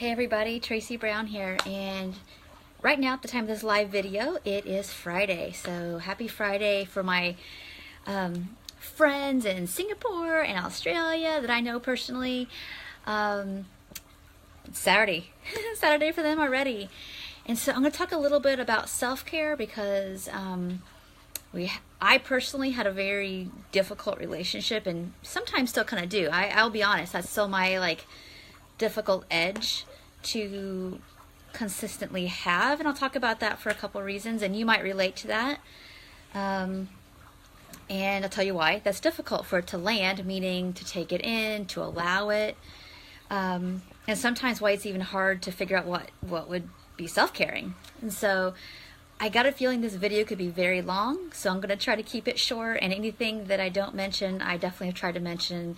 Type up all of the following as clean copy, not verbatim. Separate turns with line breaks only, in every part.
Hey everybody, Tracy Brown here, and right now at the time of this live video, it is Friday. So happy Friday for my friends in Singapore and Australia that I know personally. It's Saturday, Saturday for them already. And so I'm going to talk a little bit about self-care because I personally had a very difficult relationship and sometimes still kind of do. I'll be honest, that's still my difficult edge to consistently have, and I'll talk about that for a couple of reasons, and you might relate to that. And I'll tell you why that's difficult for it to land, meaning to take it in, to allow it, and sometimes why it's even hard to figure out what would be self-caring. And so I got a feeling this video could be very long, so I'm going to try to keep it short, and anything that I don't mention, I definitely have tried to mention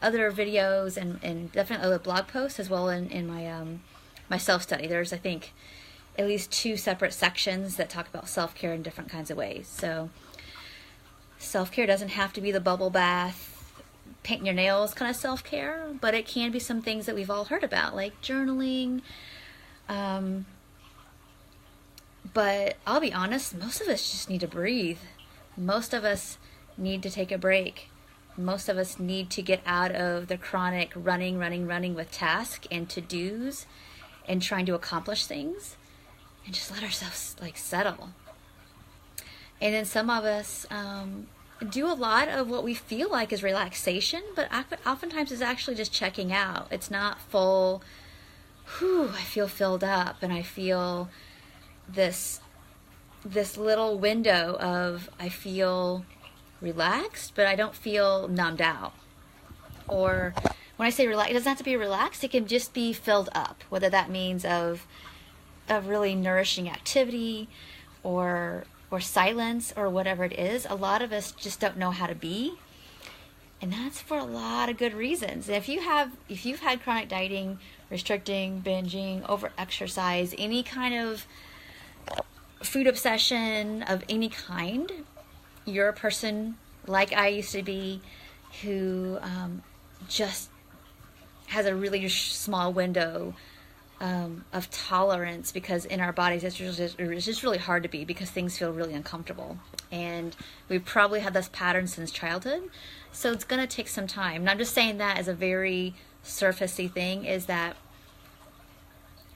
other videos and definitely other blog posts as well in my my self-study. There's, I think, at least 2 separate sections that talk about self-care in different kinds of ways. So self-care doesn't have to be the bubble bath, painting your nails kind of self-care, but it can be some things that we've all heard about, like journaling. But I'll be honest, most of us just need to breathe. Most of us need to take a break. Most of us need to get out of the chronic running with tasks and to-dos and trying to accomplish things and just let ourselves settle. And then some of us do a lot of what we feel like is relaxation, but oftentimes it's actually just checking out. It's not full, I feel filled up and I feel this little window of I feel relaxed, but I don't feel numbed out. Or when I say relaxed, it doesn't have to be relaxed. It can just be filled up, whether that means of really nourishing activity or silence or whatever it is. A lot of us just don't know how to be, and that's for a lot of good reasons. If you've had chronic dieting, restricting, binging, over exercise, any kind of food obsession of any kind, you're a person like I used to be who just has a really small window of tolerance, because in our bodies it's just really hard to be because things feel really uncomfortable. And we've probably had this pattern since childhood, so it's going to take some time. And I'm just saying that as a very surfacey thing, is that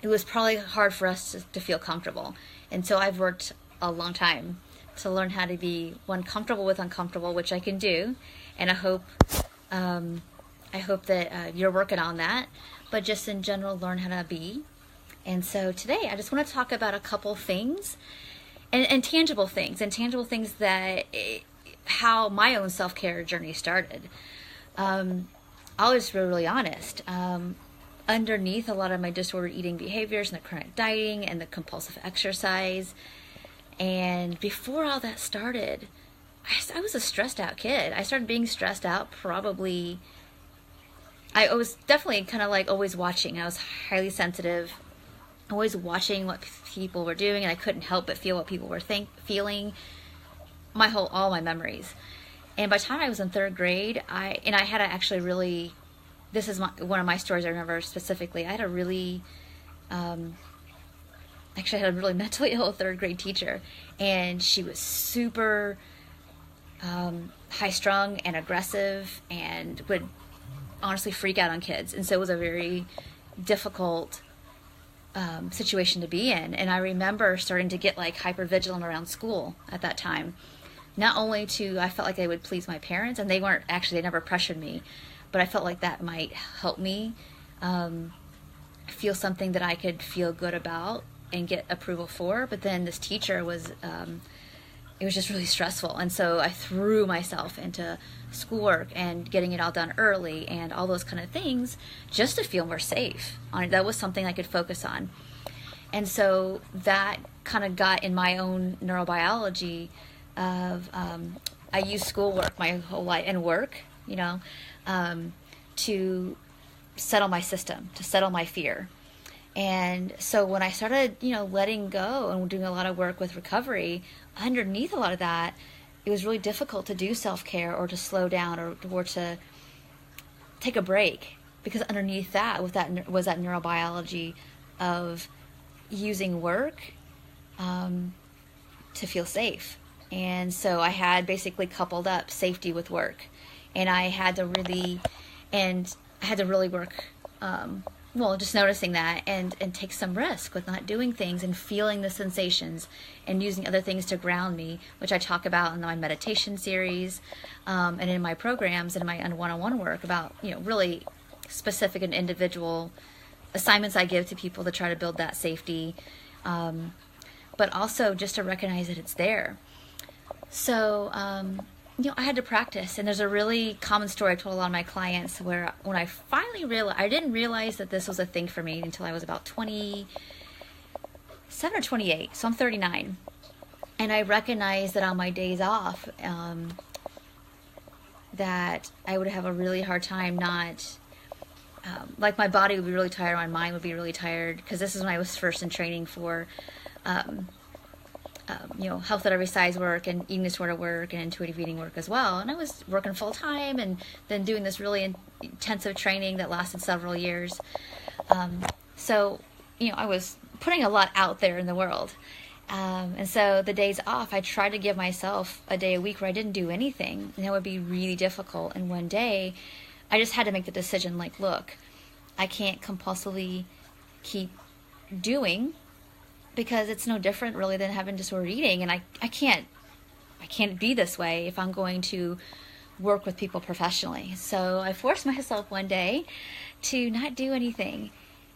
it was probably hard for us to feel comfortable. And so I've worked a long time to learn how to be comfortable with uncomfortable, which I can do, and I hope that you're working on that. But just in general, learn how to be. And so today, I just want to talk about a couple things, and tangible things, that how my own self-care journey started. I'll just be really honest. Underneath a lot of my disordered eating behaviors and the chronic dieting and the compulsive exercise, and before all that started, I was a stressed out kid. I started being stressed out probably, I was definitely kind of always watching. I was highly sensitive, always watching what people were doing, and I couldn't help but feel what people were feeling all my memories. And by the time I was in 3rd grade, I had to actually really, this is one of my stories I remember specifically. I had a really mentally ill 3rd grade teacher, and she was super high-strung and aggressive and would honestly freak out on kids. And so it was a very difficult situation to be in. And I remember starting to get hyper vigilant around school at that time. Not only I felt like I would please my parents, and they never pressured me, but I felt like that might help me feel something that I could feel good about and get approval for. But then this teacher was, it was just really stressful. And so I threw myself into schoolwork and getting it all done early and all those kind of things just to feel more safe. That was something I could focus on. And so that kind of got in my own neurobiology of, I used schoolwork my whole life and work, to settle my system, to settle my fear. And so when I started, letting go and doing a lot of work with recovery, underneath a lot of that, it was really difficult to do self-care or to slow down or to take a break. because underneath that was that neurobiology of using work to feel safe. And so I had basically coupled up safety with work, and I had to really work, just noticing that and take some risk with not doing things and feeling the sensations and using other things to ground me, which I talk about in my meditation series, and in my programs and in my one-on-one work about, really specific and individual assignments I give to people to try to build that safety, but also just to recognize that it's there. So, I had to practice, and there's a really common story I told a lot of my clients where when I finally realized, I didn't realize that this was a thing for me until I was about 27 or 28, so I'm 39, and I recognized that on my days off, that I would have a really hard time not, like my body would be really tired, my mind would be really tired, because this is when I was first in training for health at every size work and eating disorder work and intuitive eating work as well. And I was working full time and then doing this really intensive training that lasted several years. So I was putting a lot out there in the world. And so the days off, I tried to give myself a day a week where I didn't do anything, and that would be really difficult. And one day I just had to make the decision, like, look, I can't compulsively keep doing, because it's no different really than having disordered eating, and I can't be this way if I'm going to work with people professionally. So I forced myself one day to not do anything,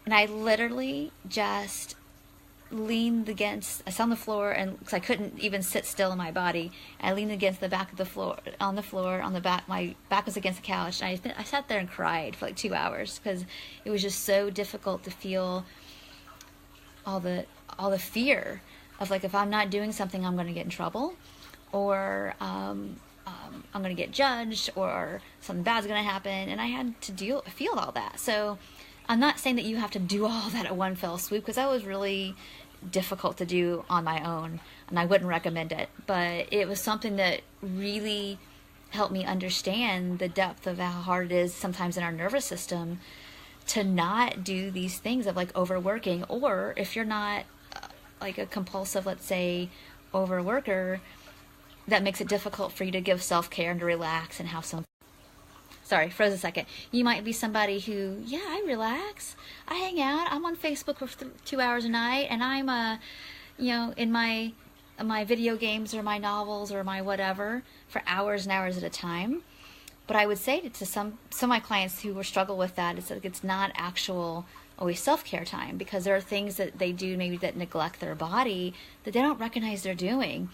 and I literally just leaned against, I sat on the floor, and because I couldn't even sit still in my body, I leaned against the back of the floor, on the back, my back was against the couch, and I sat there and cried for like 2 hours, because it was just so difficult to feel all the fear of, like, if I'm not doing something, I'm going to get in trouble, or I'm going to get judged, or something bad's going to happen. And I had to feel all that. So I'm not saying that you have to do all that at one fell swoop, because that was really difficult to do on my own, and I wouldn't recommend it. But it was something that really helped me understand the depth of how hard it is sometimes in our nervous system to not do these things of, like, overworking, or if you're not like a compulsive, let's say, overworker, that makes it difficult for you to give self-care and to relax and have some, sorry, froze a second. You might be somebody who, I relax, I hang out, I'm on Facebook for 2 hours a night, and I'm in my video games or my novels or my whatever for hours and hours at a time. But I would say to some of my clients who struggle with that, it's like it's not actual always self-care time, because there are things that they do maybe that neglect their body that they don't recognize they're doing.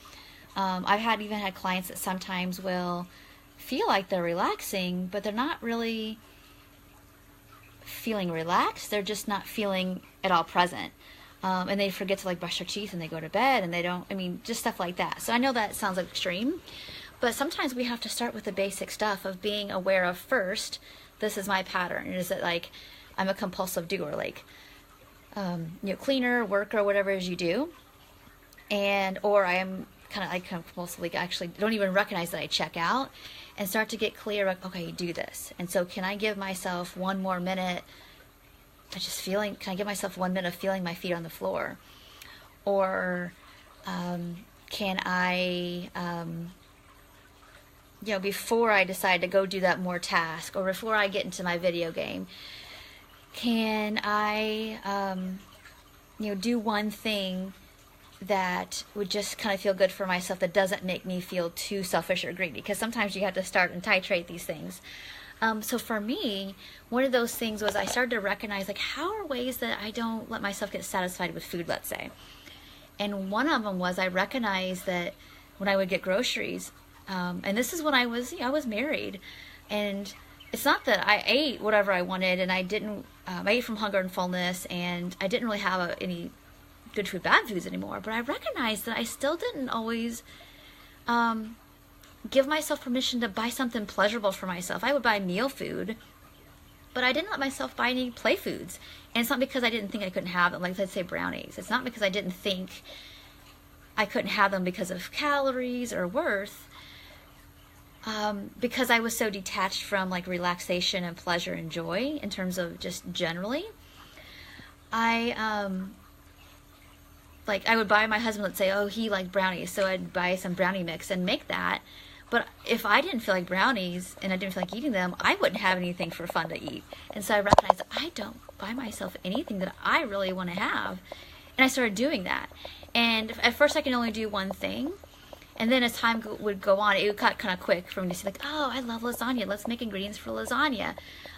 I've even had clients that sometimes will feel like they're relaxing, but they're not really feeling relaxed. They're just not feeling at all present. And they forget to, like, brush their teeth, and they go to bed, and they don't, just stuff like that. So I know that sounds like extreme, but sometimes we have to start with the basic stuff of being aware of first, this is my pattern. Is it like I'm a compulsive doer, like, cleaner, worker, whatever it is you do. Or I am kind of like compulsively, actually don't even recognize that I check out, and start to get clear, like, okay, you do this. And so can I give myself one more minute can I give myself 1 minute of feeling my feet on the floor? Or can I, before I decide to go do that more task, or before I get into my video game, can I, do one thing that would just kind of feel good for myself, that doesn't make me feel too selfish or greedy? Because sometimes you have to start and titrate these things. So for me, one of those things was I started to recognize, like, how are ways that I don't let myself get satisfied with food, let's say. And one of them was I recognized that when I would get groceries, and this is when I was married, and it's not that I ate whatever I wanted, and I didn't, I ate from hunger and fullness, and I didn't really have any good food, bad foods anymore, but I recognized that I still didn't always give myself permission to buy something pleasurable for myself. I would buy meal food, but I didn't let myself buy any play foods. And it's not because I didn't think I couldn't have them, like, let's say brownies. It's not because I didn't think I couldn't have them because of calories or worth. because I was so detached from like relaxation and pleasure and joy in terms of just generally, I like I would buy my husband, let's say, oh, he liked brownies, so I'd buy some brownie mix and make that. But if I didn't feel like brownies and I didn't feel like eating them, I wouldn't have anything for fun to eat. And so I recognized I don't buy myself anything that I really want to have. And I started doing that. And at first I could only do one thing. And then as time would go on, it got kind of quick for me to say, like, oh, I love lasagna. Let's make ingredients for lasagna.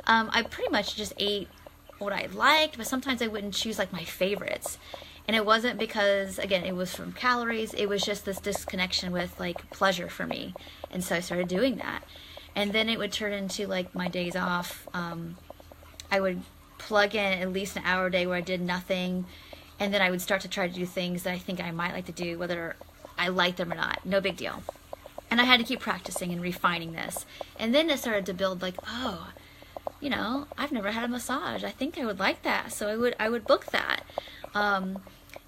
I pretty much just ate what I liked, but sometimes I wouldn't choose like my favorites. And it wasn't because, again, it was from calories. It was just this disconnection with like pleasure for me. And so I started doing that. And then it would turn into like my days off. I would plug in at least an hour a day where I did nothing. And then I would start to try to do things that I think I might like to do, whether I like them or not. No big deal. And I had to keep practicing and refining this. And then it started to build like, oh, you know, I've never had a massage. I think I would like that. So I would book that.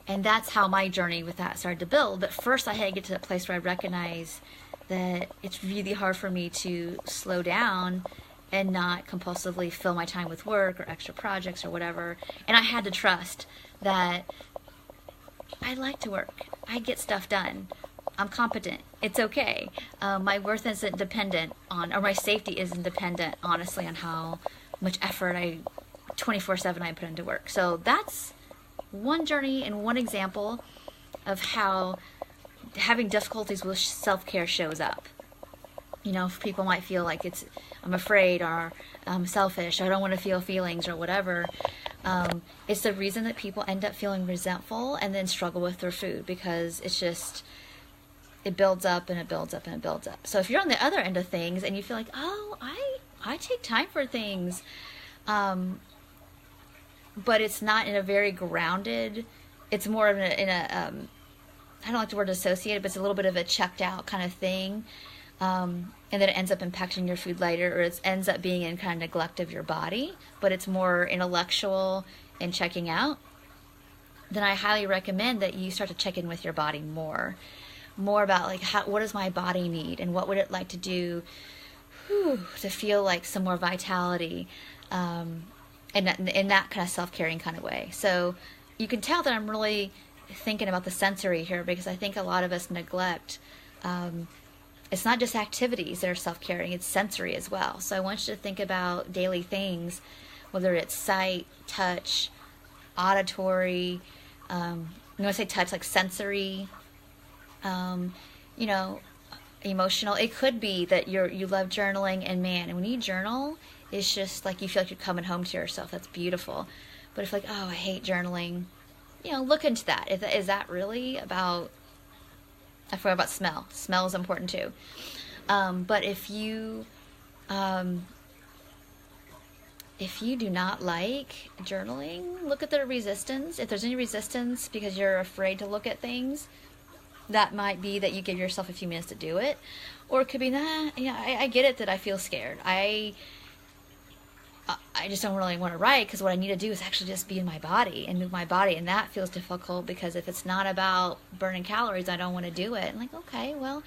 And that's how my journey with that started to build. But first I had to get to that place where I recognize that it's really hard for me to slow down and not compulsively fill my time with work or extra projects or whatever. And I had to trust that I like to work. I get stuff done. I'm competent. It's okay. My worth isn't dependent on, or my safety isn't dependent, honestly, on how much effort 24/7 I put into work. So that's one journey and one example of how having difficulties with self-care shows up. You know, people might feel like I'm afraid or I'm selfish or I don't want to feel feelings or whatever. It's the reason that people end up feeling resentful and then struggle with their food, because it builds up and it builds up and it builds up. So if you're on the other end of things and you feel like, oh, I take time for things, but it's not in a very grounded, it's more of in a I don't like the word associated, but it's a little bit of a checked out kind of thing. And then it ends up impacting your food later, or it ends up being in kind of neglect of your body, but it's more intellectual and checking out. Then I highly recommend that you start to check in with your body more about like what does my body need and what would it like to do to feel like some more vitality, in that kind of self-caring kind of way. So you can tell that I'm really thinking about the sensory here, because I think a lot of us neglect, it's not just activities that are self-caring, it's sensory as well. So I want you to think about daily things, whether it's sight, touch, auditory, I'm going to say touch, like sensory, you know, emotional. It could be that you love journaling, and man, and when you journal, it's just like you feel like you're coming home to yourself. That's beautiful. But if like, oh, I hate journaling, you know, look into that. Is that really about, I forgot about smell. Smell is important too. But if you do not like journaling, look at the resistance. If there's any resistance because you're afraid to look at things, that might be that you give yourself a few minutes to do it. Or it could be, I get it that I feel scared. I just don't really want to write, because what I need to do is actually just be in my body and move my body, and that feels difficult, because if it's not about burning calories, I don't want to do it. And like, okay, well,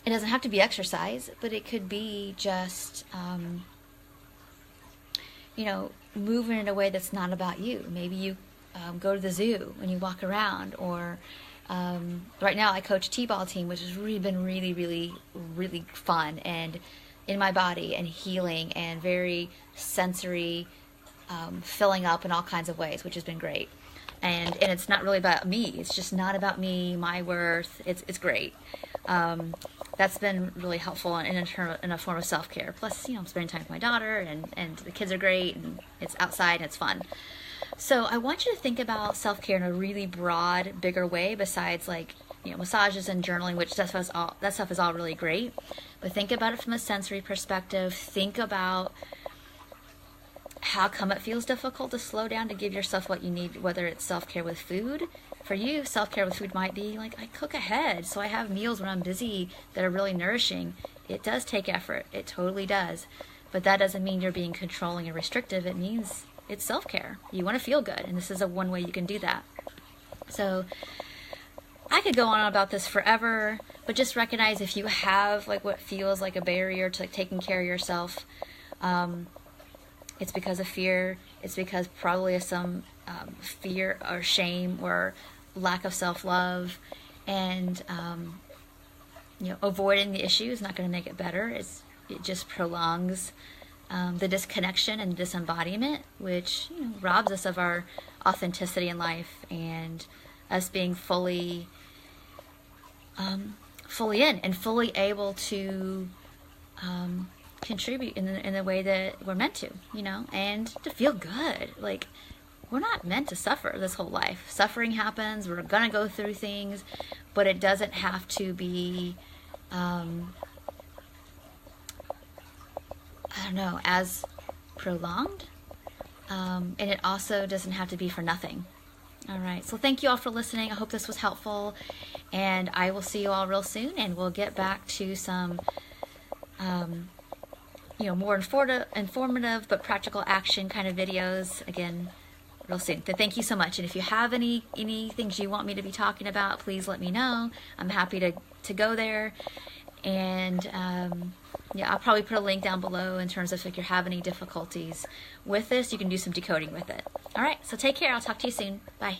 it doesn't have to be exercise, but it could be just, you know, moving in a way that's not about you. Maybe you go to the zoo and you walk around, or right now I coach T-ball team, which has really been really, really, really fun and in my body and healing and very sensory, filling up in all kinds of ways, which has been great. And it's not really about me. It's just not about me, my worth. It's great. That's been really helpful in a form of self-care. Plus, you know, I'm spending time with my daughter, and the kids are great, and it's outside and it's fun. So I want you to think about self-care in a really broad, bigger way, besides like, you know, massages and journaling, which that stuff is all really great. But think about it from a sensory perspective. Think about how come it feels difficult to slow down to give yourself what you need, whether it's self-care with food. For you, self-care with food might be like, I cook ahead, so I have meals when I'm busy that are really nourishing. It does take effort. It totally does. But that doesn't mean you're being controlling and restrictive. It means it's self-care. You want to feel good, and this is one way you can do that. So I could go on about this forever, But just recognize if you have like what feels like a barrier to like taking care of yourself, it's because of fear. It's because probably of some fear or shame or lack of self-love, and avoiding the issue is not going to make it better. It just prolongs the disconnection and disembodiment, which robs us of our authenticity in life and us being fully in and fully able to contribute in the way that we're meant to, and to feel good. Like, we're not meant to suffer this whole life. Suffering happens. We're gonna go through things, but it doesn't have to be as prolonged, and it also doesn't have to be for nothing. All right, so thank you all for listening. I hope this was helpful, and I will see you all real soon, and we'll get back to some more informative but practical action kind of videos again real soon. So thank you so much, and if you have any things you want me to be talking about, please let me know. I'm happy to go there. And I'll probably put a link down below in terms of if you have any difficulties with this, you can do some decoding with it. All right, so take care. I'll talk to you soon. Bye.